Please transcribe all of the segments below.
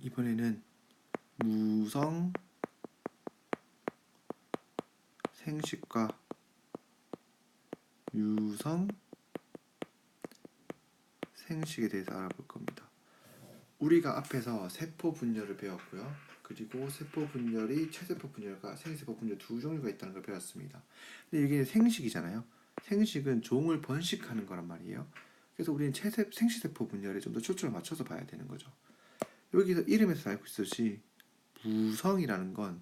이번에는 무성 생식과 유성 생식에 대해서 알아볼 겁니다. 우리가 앞에서 세포 분열을 배웠고요. 그리고 세포 분열이 체세포 분열과 생세포 분열 두 종류가 있다는 걸 배웠습니다. 근데 이게 생식이잖아요. 생식은 종을 번식하는 거란 말이에요. 그래서 우리는 생식세포 분열에 좀 더 초점을 맞춰서 봐야 되는 거죠. 여기서 이름에서 알고 있듯이 무성이라는 건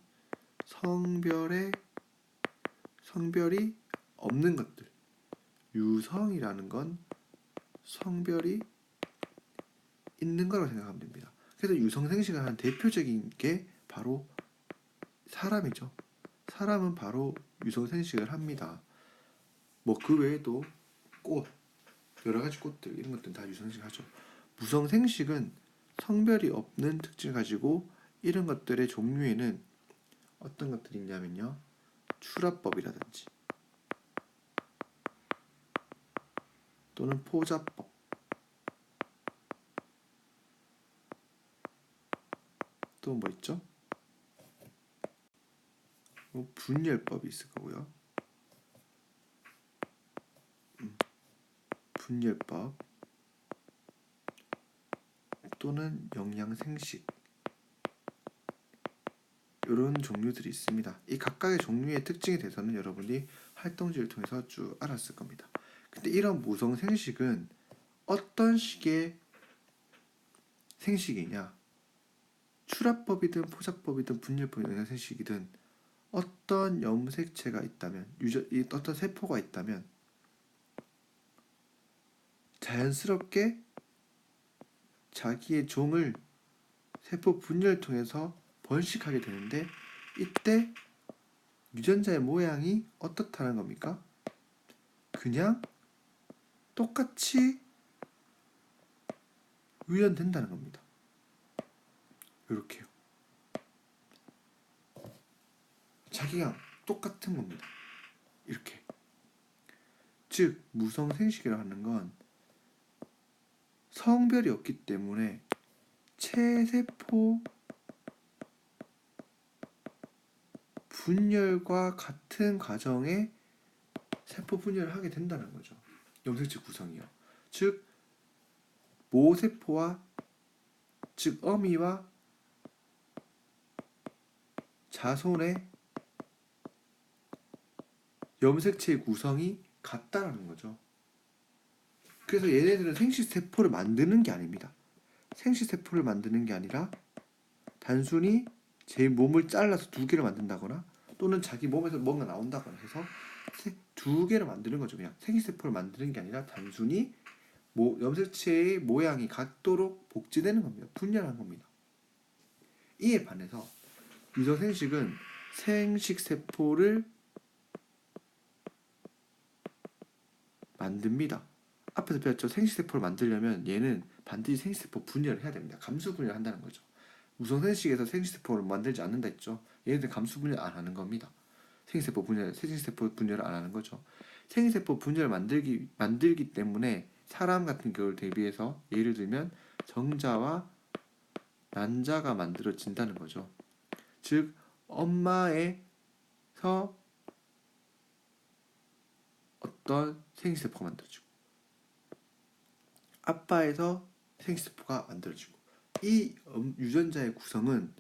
성별이 없는 것들, 유성이라는 건 성별이 있는 거라고 생각하면 됩니다. 그래서 유성생식을 하는 대표적인 게 바로 사람이죠. 사람은 바로 유성생식을 합니다. 뭐 그 외에도 꽃, 여러 가지 꽃들 이런 것들은 다 유성생식 하죠. 무성생식은 성별이 없는 특징을 가지고 이런 것들의 종류에는 어떤 것들이 있냐면요. 출합법이라든지 또는 포자법, 또 뭐 있죠? 분열법이 있을 거고요. 분열법 또는 영양생식 이런 종류들이 있습니다. 이 각각의 종류의 특징에 대해서는 여러분이 활동지를 통해서 쭉 알았을 겁니다. 근데 이런 무성생식은 어떤 식의 생식이냐, 출합법이든 포잡법이든 분열법이든 영양생식이든 어떤 염색체가 있다면, 어떤 세포가 있다면 자연스럽게 자기의 종을 세포 분열을 통해서 번식하게 되는데, 이때 유전자의 모양이 어떻다는 겁니까? 그냥 똑같이 유연된다는 겁니다. 이렇게요. 자기가 똑같은 겁니다. 이렇게. 즉 무성생식이라고 하는 건 성별이 없기 때문에 체세포 분열과 같은 과정에 세포 분열을 하게 된다는 거죠. 염색체 구성이요. 즉 모세포와 즉 어미와 자손의 염색체의 구성이 같다라는 거죠. 그래서 얘네들은 생식세포를 만드는 게 아닙니다. 생식세포를 만드는 게 아니라 단순히 제 몸을 잘라서 두 개를 만든다거나 또는 자기 몸에서 뭔가 나온다거나 해서 두 개를 만드는 거죠. 그냥 생식세포를 만드는 게 아니라 단순히 염색체의 모양이 같도록 복제되는 겁니다. 분열한 겁니다. 이에 반해서 유성생식은 생식세포를 만듭니다. 앞에서 배웠죠. 생식세포를 만들려면 얘는 반드시 생식세포 분열을 해야 됩니다. 감수 분열을 한다는 거죠. 무성생식에서 생식세포를 만들지 않는다 했죠. 얘네들 감수 분열 안 하는 겁니다. 생식세포 분열을 안 하는 거죠. 생식세포 분열을 만들기 때문에 사람 같은 경우를 대비해서 예를 들면 정자와 난자가 만들어진다는 거죠. 즉 엄마에서 어떤 생식세포가 만들어지고 아빠에서 생식세포가 만들어지고 이 유전자의 구성은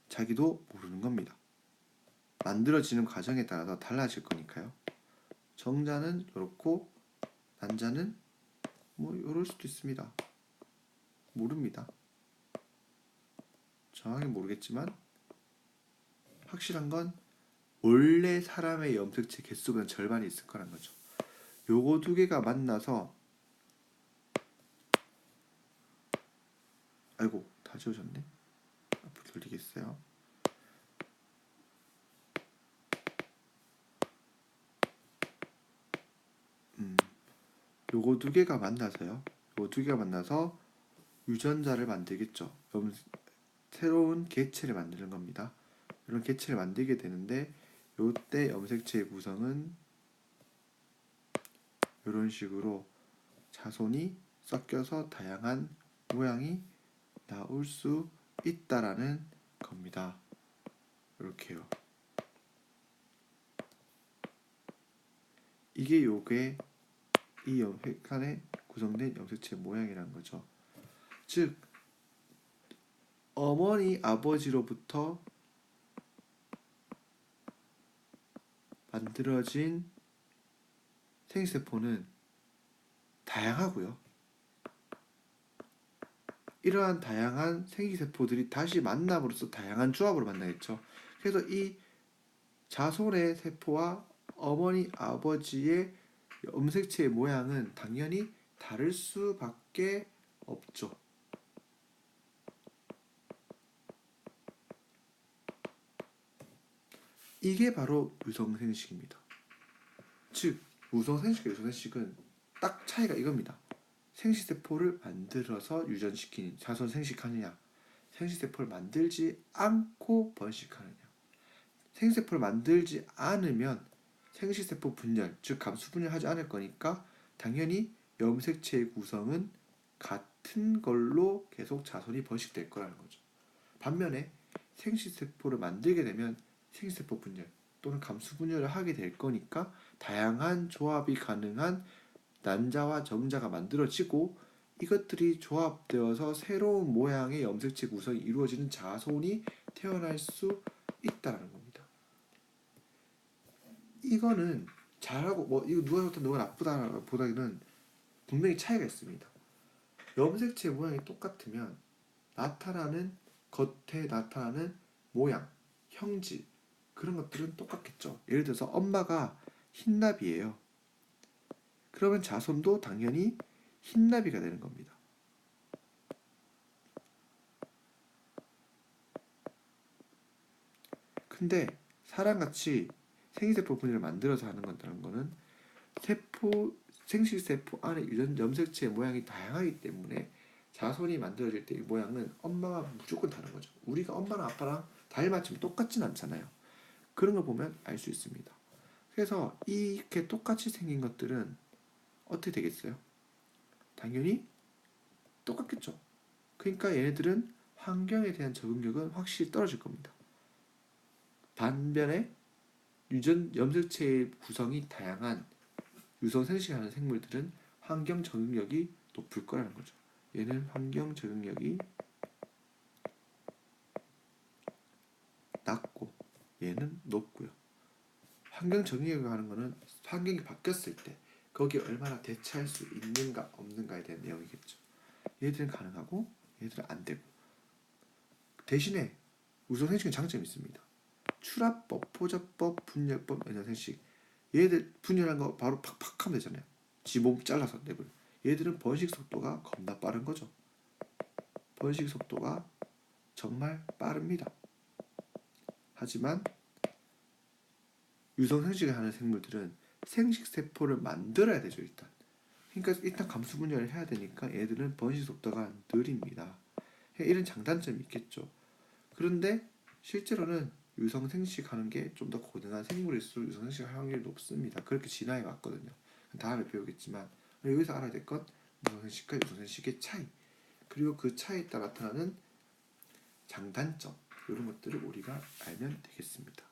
자기도 모르는 겁니다. 만들어지는 과정에 따라서 달라질 거니까요. 정자는 이렇고 난자는 뭐 이럴 수도 있습니다. 모릅니다. 정확히 모르겠지만 확실한 건 원래 사람의 염색체 개수보다 절반이 있을 거란 거죠. 요거 두 개가 만나서 아이고 다 지워졌네. 앞으로 돌리겠어요. 요거 두 개가 만나서요. 요거 두 개가 만나서 유전자를 만들겠죠. 새로운 개체를 만드는 겁니다. 이런 개체를 만들게 되는데 요때 염색체의 구성은 이런 식으로 자손이 섞여서 다양한 모양이 나올 수 있다라는 겁니다. 이렇게요. 이게 요게 이 획안에 구성된 염색체 모양이라는 거죠. 즉 어머니 아버지로부터 만들어진 생식세포는 다양하고요. 이러한 다양한 생식세포들이 다시 만남으로써 다양한 조합으로 만나겠죠. 그래서 이 자손의 세포와 어머니 아버지의 염색체의 모양은 당연히 다를 수밖에 없죠. 이게 바로 유성생식입니다. 즉 무성생식과 유성생식은 딱 차이가 이겁니다. 생식세포를 만들어서 유전시키는 자손 생식하느냐, 생식세포를 만들지 않고 번식하느냐. 생식세포를 만들지 않으면 생식세포 분열, 즉 감수 분열하지 않을 거니까 당연히 염색체의 구성은 같은 걸로 계속 자손이 번식될 거라는 거죠. 반면에 생식세포를 만들게 되면 생식세포 분열 또는 감수 분열을 하게 될 거니까 다양한 조합이 가능한 난자와 정자가 만들어지고 이것들이 조합되어서 새로운 모양의 염색체 구성이 이루어지는 자손이 태어날 수 있다는 겁니다. 이거는 잘하고 뭐 이거 누가 좋다 누가 나쁘다 보다는 분명히 차이가 있습니다. 염색체 모양이 똑같으면 겉에 나타나는 모양, 형질 그런 것들은 똑같겠죠. 예를 들어서 엄마가 흰나비예요. 그러면 자손도 당연히 흰나비가 되는 겁니다. 근데 사람같이 생식세포 분열을 만들어서 하는 건다는 거는 생식세포 안에 염색체의 모양이 다양하기 때문에 자손이 만들어질 때 이 모양은 엄마와 무조건 다른 거죠. 우리가 엄마랑 아빠랑 닮았지만 똑같진 않잖아요. 그런 걸 보면 알 수 있습니다. 그래서 이렇게 똑같이 생긴 것들은 어떻게 되겠어요? 당연히 똑같겠죠. 그러니까 얘네들은 환경에 대한 적응력은 확실히 떨어질 겁니다. 반면에 염색체의 구성이 다양한 유성생식하는 생물들은 환경 적응력이 높을 거라는 거죠. 얘는 환경 적응력이 낮고 얘는 높고요. 환경 적응력이라고 하는 거는 환경이 바뀌었을 때 거기에 얼마나 대처할 수 있는가 없는가에 대한 내용이겠죠. 얘들은 가능하고 얘들은 안 되고 대신에 유성생식은 장점이 있습니다. 출합법, 포접법, 분열법, 연연생식 얘들 분열한 거 바로 팍팍 하면 되잖아요. 지 몸 잘라서 내버려. 얘들은 번식 속도가 겁나 빠른 거죠. 번식 속도가 정말 빠릅니다. 하지만 유성생식을 하는 생물들은 생식세포를 만들어야 되죠. 일단 감수 분열을 해야 되니까 얘들은 번식 속도가 느립니다. 이런 장단점이 있겠죠. 그런데 실제로는 유성생식하는 게 좀 더 고등한 생물일수록 유성생식할 확률이 높습니다. 그렇게 진화해 왔거든요. 다음에 배우겠지만 여기서 알아야 될 건 무성생식과 유성생식의 차이 그리고 그 차이에 따라 나타나는 장단점 이런 것들을 우리가 알면 되겠습니다.